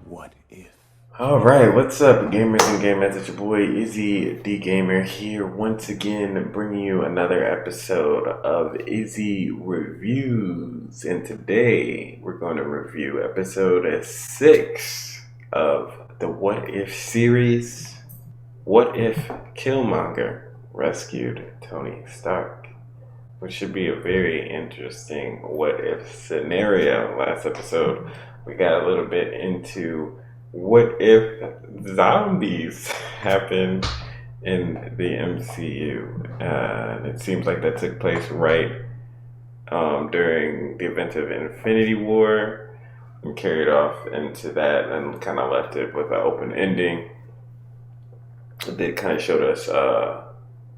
What if? Alright, what's up, gamers and gamettes? It's your boy IzzyDGamer here once again, bringing you another episode of IzzyReviews. And today we're going to review episode 6 of the What If series. What if Killmonger rescued Tony Stark? Which should be a very interesting what if scenario. Last episode we got a little bit into what if zombies happen in the MCU? It seems like that took place right during the event of Infinity War and carried off into that and kind of left it with an open ending. It kind of showed us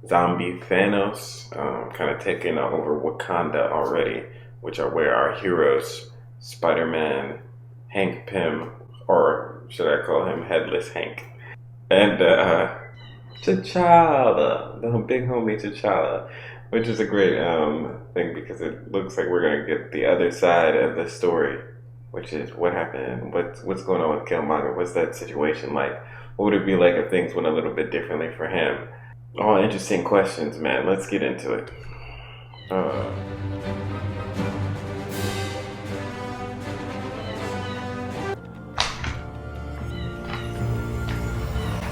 zombie Thanos kind of taking over Wakanda already, which are where our heroes, Spider-Man, Hank Pym, or should I call him Headless Hank, and T'Challa, the big homie T'Challa, which is a great thing because it looks like we're going to get the other side of the story, which is what happened, what's going on with Killmonger, what's that situation like, what would it be like if things went a little bit differently for him? All interesting questions, man. Let's get into it.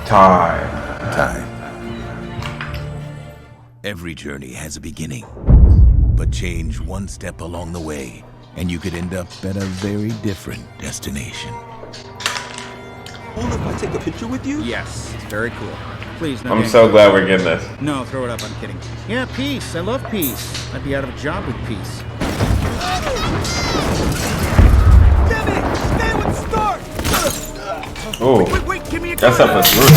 Time. Every journey has a beginning, but change one step along the way, and you could end up at a very different destination. Cool if I take a picture with you? Yes, it's very cool. Please, no. I'm so glad we're getting this. No, throw it up. I'm kidding. Yeah, peace. I love peace. I'd be out of a job with peace. Damn it! Stay with Stark! Oh, Wait, give me a that's up with Groot.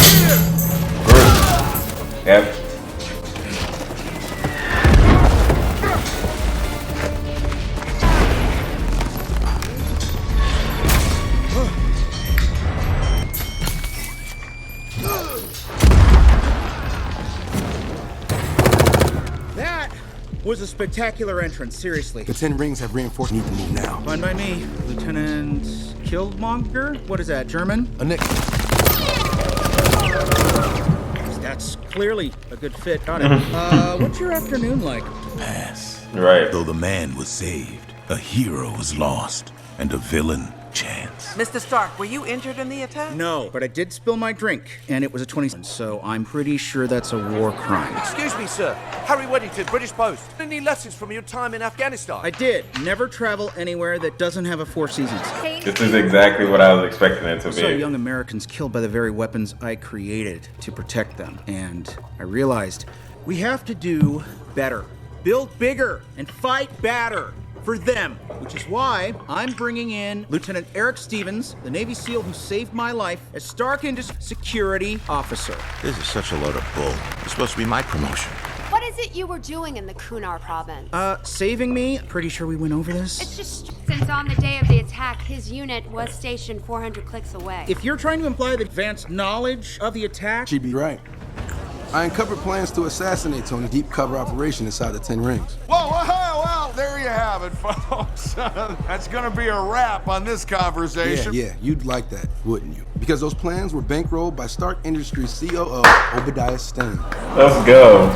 Yep. That was a spectacular entrance, seriously. The 10 rings have reinforced. Need to move now. Fine by me. Lieutenant Killmonger? What is that, German? A Nick. That's clearly a good fit. Got it. What's your afternoon like? Pass. Right. Though the man was saved, a hero was lost, and a villain chance. Mr. Stark, were you injured in the attack? No, but I did spill my drink, and it was a 20, so I'm pretty sure that's a war crime. Excuse me, sir. Harry Weddington, British Post. Any lessons from your time in Afghanistan? I did. Never travel anywhere that doesn't have a Four Seasons. This is exactly what I was expecting it to I saw be. young Americans killed by the very weapons I created to protect them. And I realized we have to do better. Build bigger and fight badder for them. Which is why I'm bringing in Lieutenant Eric Stevens, the Navy SEAL who saved my life, as Stark Industries Security Officer. This is such a load of bull. It's supposed to be my promotion. What is it you were doing in the Kunar province? Saving me? Pretty sure we went over this. It's just since on the day of the attack, his unit was stationed 400 clicks away. If you're trying to imply the advanced knowledge of the attack... She'd be right. I uncovered plans to assassinate Tony. Deep cover operation inside the 10 rings. Well, there you have it, folks. That's gonna be a wrap on this conversation. Yeah, you'd like that, wouldn't you? Because those plans were bankrolled by Stark Industries COO Obadiah Stane. Let's go.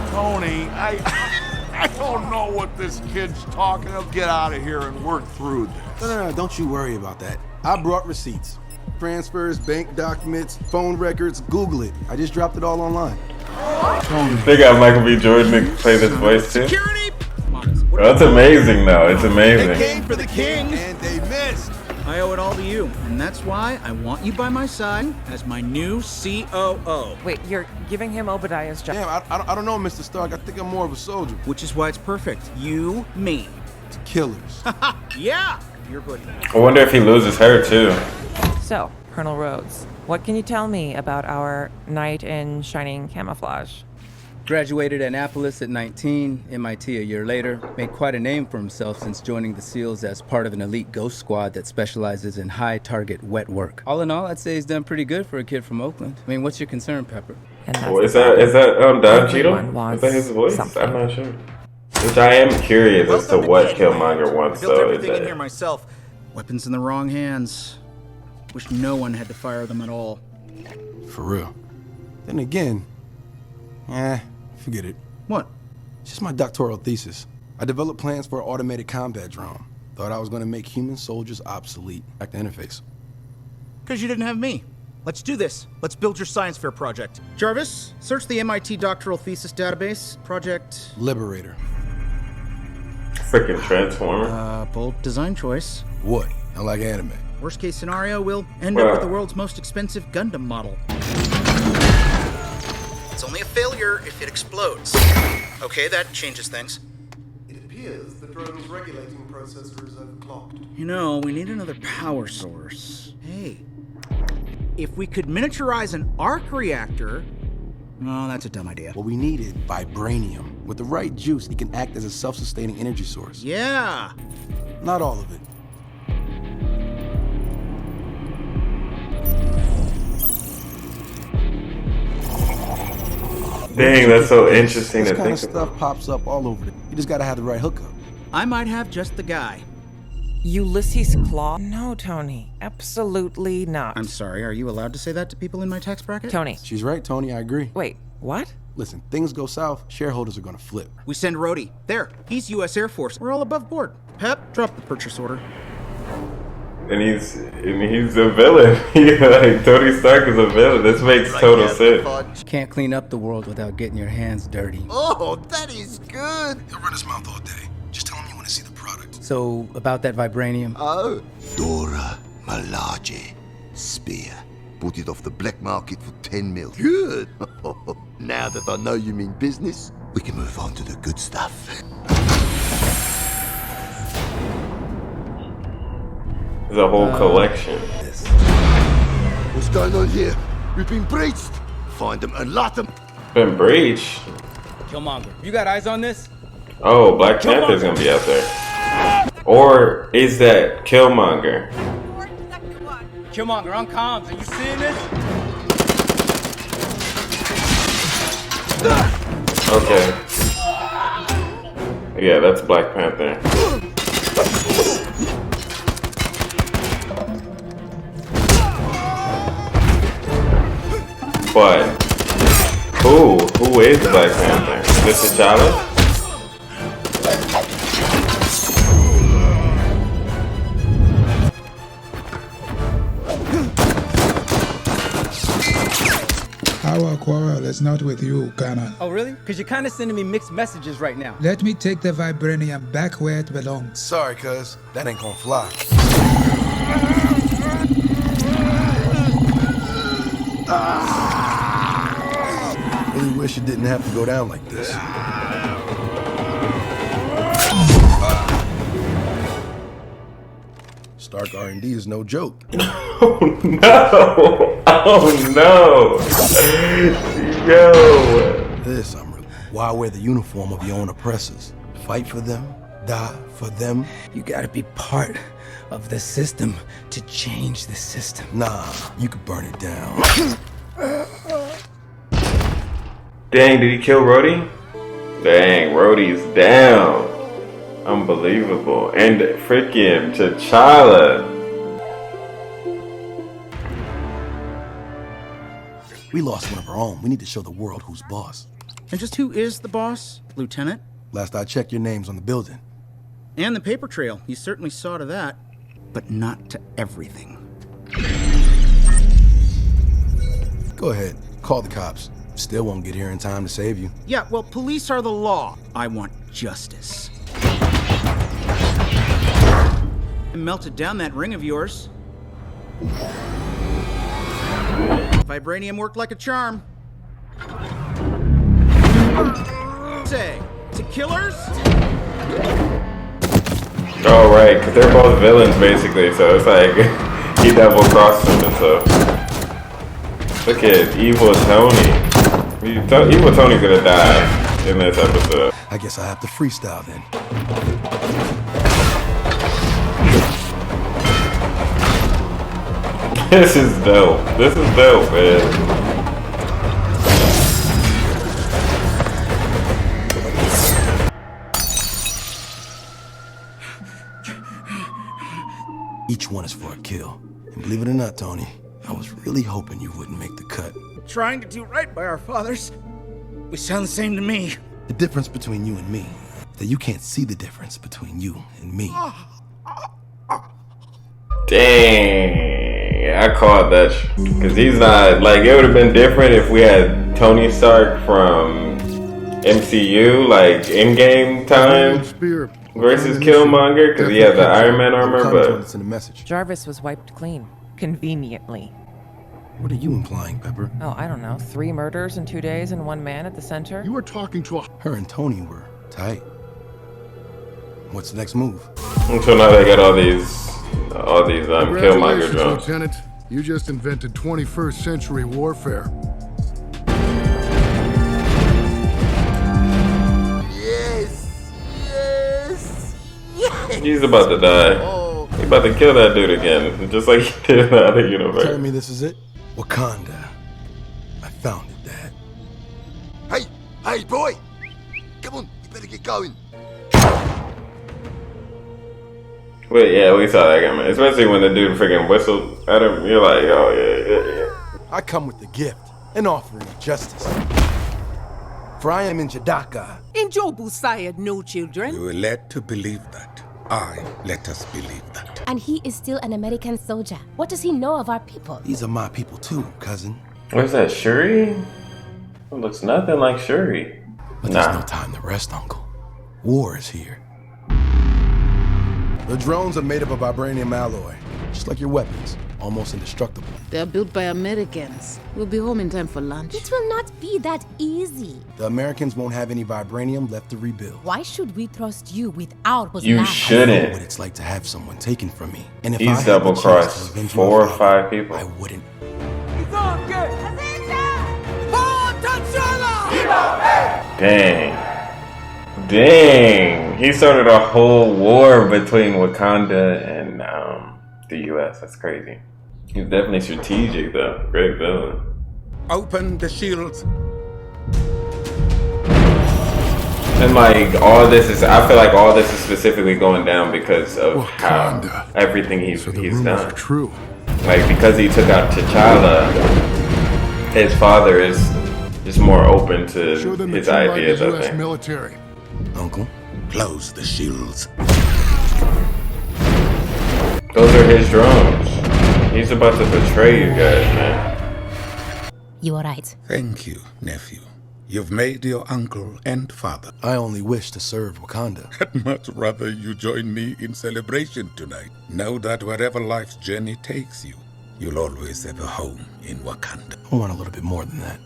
Tony, I don't know what this kid's talking. He'll get out of here and work through this. No, don't you worry about that. I brought receipts. Transfers, bank documents, phone records, Google it. I just dropped it all online. They got Michael B. Jordan to play this voice too. Security! That's amazing though, it's amazing. They came for the king, and they missed. I owe it all to you, and that's why I want you by my side as my new COO. Wait, you're giving him Obadiah's job? Damn, I don't know, Mr. Stark. I think I'm more of a soldier. Which is why it's perfect. You, me. To killers. Yeah! You're good. I wonder if he loses her too. So, Colonel Rhodes, what can you tell me about our knight in shining camouflage? Graduated Annapolis at 19, MIT a year later, made quite a name for himself since joining the SEALs as part of an elite ghost squad that specializes in high-target wet work. All in all, I'd say he's done pretty good for a kid from Oakland. I mean, what's your concern, Pepper? Oh, is that Don Cheadle? Is that his voice? Something. I'm not sure. Which I am curious as to what Killmonger wants, I built though. everything in here myself. Weapons in the wrong hands. Wish no one had to fire them at all. For real. Then again, forget it. What? It's just my doctoral thesis. I developed plans for an automated combat drone. Thought I was gonna make human soldiers obsolete. Back to interface. Because you didn't have me. Let's do this. Let's build your science fair project. Jarvis, search the MIT doctoral thesis database. Project... Liberator. Freaking Transformer. Bold design choice. What? I like anime. Worst case scenario, we'll end up with the world's most expensive Gundam model. It's only a failure if it explodes. Okay, that changes things. It appears the drone's regulating processor is overclocked. You know, we need another power source. Hey, if we could miniaturize an arc reactor... Oh, that's a dumb idea. What we needed, vibranium. With the right juice, it can act as a self-sustaining energy source. Yeah! Not all of it. Dang, that's so interesting to This kind think of about. stuff pops up all over. You just gotta have the right hookup. I might have just the guy. Ulysses Claw? No, Tony. Absolutely not. I'm sorry, are you allowed to say that to people in my tax bracket? Tony. She's right, Tony, I agree. Wait, what? Listen, things go south, shareholders are gonna flip. We send Rhodey. There, he's U.S. Air Force. We're all above board. Pep, drop the purchase order. And he's a villain. Like, Tony Stark is a villain. This makes total sense. Can't clean up the world without getting your hands dirty. Oh, that is good. He'll run his mouth all day. Just tell him you want to see the product. So, about that vibranium? Oh. Dora Milaje. Spear. Bought it off the black market for 10 mil. Good. Now that I know you mean business, we can move on to the good stuff. There's a whole collection. What's going on here? We've been breached. Find them and lock them. Been breached. Killmonger, you got eyes on this? Oh, Black Panther's gonna be out there. Or is that Killmonger? Killmonger on comms, are you seeing this? Okay. Yeah, that's Black Panther. But who is Black Panther? Is this T'Challa? Our quarrel is not with you, Ghana. Oh, really? Because you're kind of sending me mixed messages right now. Let me take the vibranium back where it belongs. Sorry, cuz. That ain't gonna fly. Really wish it didn't have to go down like this. Stark R&D is no joke. Oh no! Oh no! Yo! This, why wear the uniform of your own oppressors? Fight for them, die for them. You gotta be part of the system to change the system. Nah, you could burn it down. Dang, did he kill Rhodey? Dang, Rhodey's down. Unbelievable. And freaking T'Challa. We lost one of our own. We need to show the world who's boss. And just who is the boss, Lieutenant? Last I checked, your name's on the building. And the paper trail. You certainly saw to that. But not to everything. Go ahead. Call the cops. Still won't get here in time to save you. Yeah, well, police are the law. I want justice. I melted down that ring of yours. Vibranium worked like a charm. Say, to killers? Oh, right, because they're both villains, basically, so it's like he double crossed them and stuff. Look at Evil Tony. Evil Tony's gonna die in this episode. I guess I have to freestyle then. This is dope. This is dope, man. Each one is for a kill. Believe it or not, Tony, I was really hoping you wouldn't make the cut. Trying to do right by our fathers. We sound the same to me. The difference between you and me is that you can't see the difference between you and me. Dang, I called that because he's not like, it would have been different if we had Tony Stark from MCU, like in-game time, versus Killmonger because he has the Iron Man armor. But Jarvis was wiped clean, conveniently. What are you implying, Pepper? Oh, I don't know. 3 murders in 2 days and 1 man at the center. You were talking to Her and Tony were tight. What's the next move? So now they got all these Killmonger drones. Lieutenant. You just invented 21st century warfare. Yes! Yes! Yes! He's about to die. He's about to kill that dude again, just like he did in the other universe. Tell me this is it? Wakanda. I found it, Dad. Hey, boy! Come on, you better get going. But yeah, we saw that coming. Especially when the dude freaking whistled at him. You're like, oh yeah. I come with the gift, an offering of justice. For I am in Jadaka. In Jobu sired no children. We were led to believe that. Let us believe that. And he is still an American soldier. What does he know of our people? These are my people too, cousin. Where's that, Shuri? It looks nothing like Shuri. But there's no time to rest, Uncle. War is here. The drones are made up of vibranium alloy, just like your weapons, almost indestructible. They're built by Americans. We'll be home in time for lunch. It will not be that easy. The Americans won't have any vibranium left to rebuild. Why should we trust you without us? You shouldn't. I know what it's like to have someone taken from me. And if He's double-crossed 4 or 5 people. I wouldn't. Dang. He started a whole war between Wakanda and the US. That's crazy. He's definitely strategic though. Great villain. Open the shields. And like I feel like all this is specifically going down because of how everything he's done. True. Like because he took out T'Challa, his father is just more open to his ideas, I think. Military. Uncle, close the shields. Those are his drones. He's about to betray you guys, man. You are right. Thank you, nephew. You've made your uncle and father. I only wish to serve Wakanda. I'd much rather you join me in celebration tonight. Know that wherever life's journey takes you, you'll always have a home in Wakanda. I want a little bit more than that.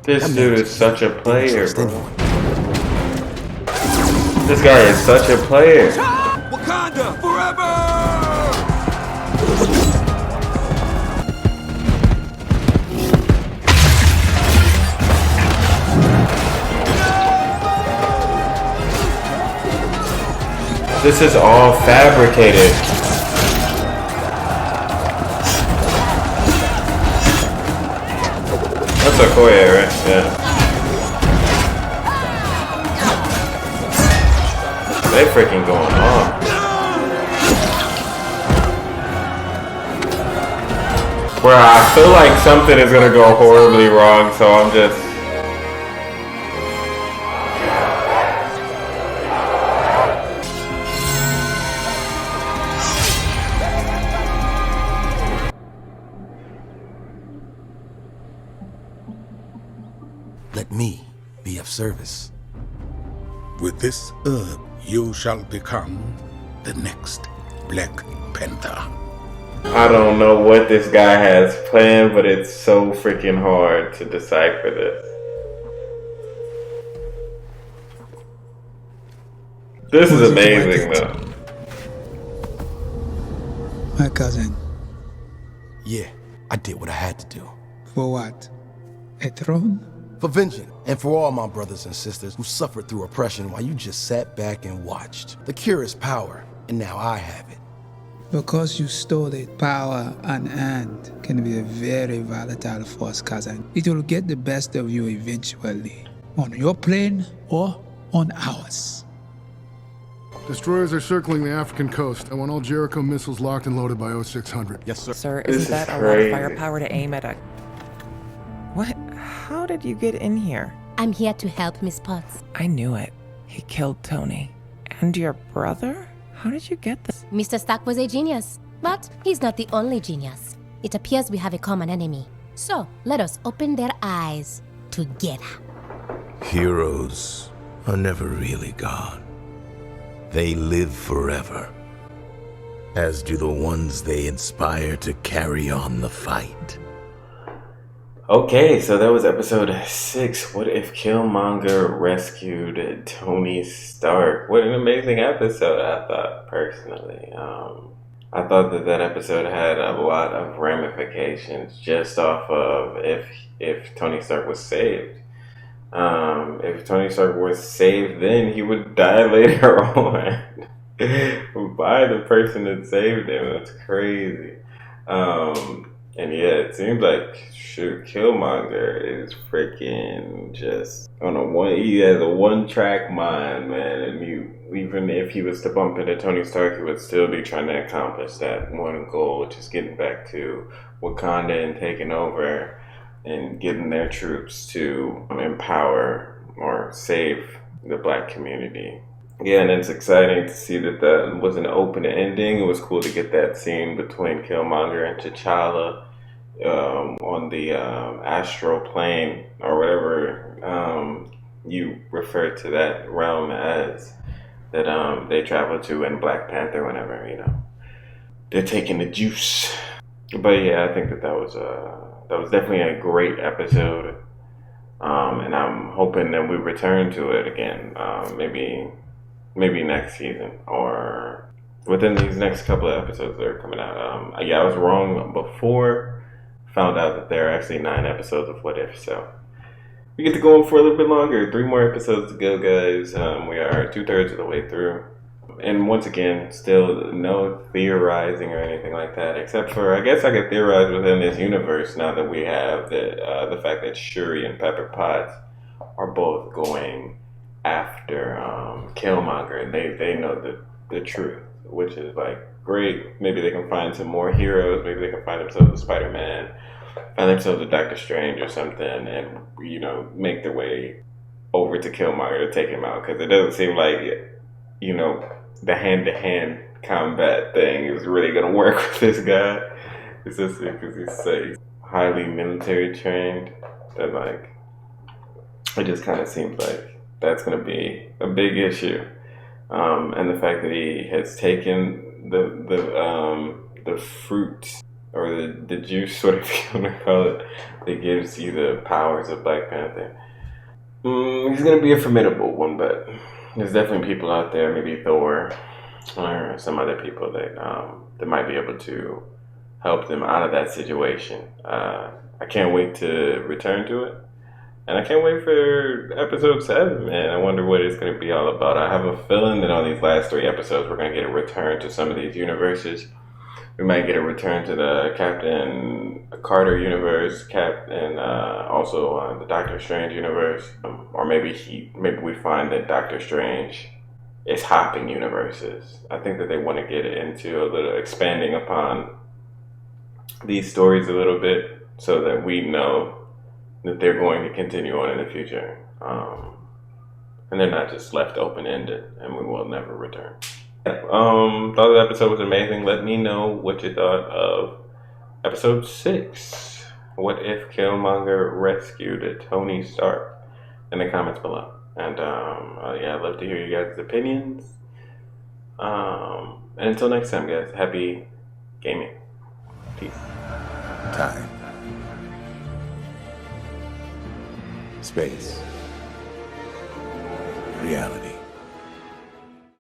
This dude is such a player, bro. This guy is such a player. Wakanda forever! This is all fabricated. That's Okoye, right? Yeah. They freaking going on. Where I feel like something is gonna go horribly wrong, so I'm just... Let me be of service. With this herb, you shall become the next Black Panther. I don't know what this guy has planned, but it's so freaking hard to decipher this. This is amazing, though. My cousin. Yeah, I did what I had to do. For what? A throne? For vengeance, and for all my brothers and sisters who suffered through oppression while you just sat back and watched. The cure is power, and now I have it. Because you stole it, power unearned can be a very volatile force, cousin. It will get the best of you eventually, on your plane or on ours. Destroyers are circling the African coast. I want all Jericho missiles locked and loaded by 0600. Yes, sir. Sir, This isn't that is a lot of crazy. firepower to aim at a... What? How did you get in here? I'm here to help, Miss Potts. I knew it. He killed Tony. And your brother? How did you get this? Mr. Stark was a genius, but he's not the only genius. It appears we have a common enemy. So, let us open their eyes together. Heroes are never really gone. They live forever, as do the ones they inspire to carry on the fight. Okay, so that was episode 6. What if Killmonger rescued Tony Stark? What an amazing episode, I thought, personally. I thought that episode had a lot of ramifications just off of if Tony Stark was saved. If Tony Stark was saved then, he would die later on by the person that saved him. That's crazy. And yeah, it seems like Killmonger is freaking just on he has a one-track mind, man. And even if he was to bump into Tony Stark, he would still be trying to accomplish that one goal, which is getting back to Wakanda and taking over and getting their troops to empower or save the Black community. Yeah, and it's exciting to see that was an open ending. It was cool to get that scene between Killmonger and T'Challa on the astral plane, or whatever you refer to that realm as, that they travel to in Black Panther whenever, they're taking the juice. But yeah, I think that was definitely a great episode. And I'm hoping that we return to it again, maybe next season, or within these next couple of episodes that are coming out. I was wrong before. Found out that there are actually 9 episodes of What If, so we get to go on for a little bit longer. 3 more episodes to go, guys. We are 2/3 of the way through. And once again, still no theorizing or anything like that, except for, I guess I could theorize within this universe now that we have the fact that Shuri and Pepper Potts are both going after Killmonger. They know the truth, which is like great. Maybe they can find some more heroes. Maybe they can find themselves a Spider-Man, find themselves a Doctor Strange or something, and make their way over to Killmonger to take him out. Because it doesn't seem like the hand-to-hand combat thing is really gonna work with this guy. It's just because he's highly military trained that it just kind of seems like that's gonna be a big issue. And the fact that he has taken the fruit, or the juice, whatever you want to call it, that gives you the powers of Black Panther. He's gonna be a formidable one, but there's definitely people out there, maybe Thor or some other people that might be able to help them out of that situation. I can't wait to return to it. And I can't wait for episode 7, man. I wonder what it's going to be all about. I have a feeling that on these last 3 episodes, we're going to get a return to some of these universes. We might get a return to the Captain Carter universe, and also the Doctor Strange universe. Or maybe we find that Doctor Strange is hopping universes. I think that they want to get into a little expanding upon these stories a little bit, so that we know that they're going to continue on in the future. And they're not just left open-ended and we will never return. Thought the episode was amazing. Let me know what you thought of episode 6. What if Killmonger rescued Tony Stark? In the comments below. And I'd love to hear you guys' opinions. And until next time, guys, happy gaming. Peace. Time. Space. Reality.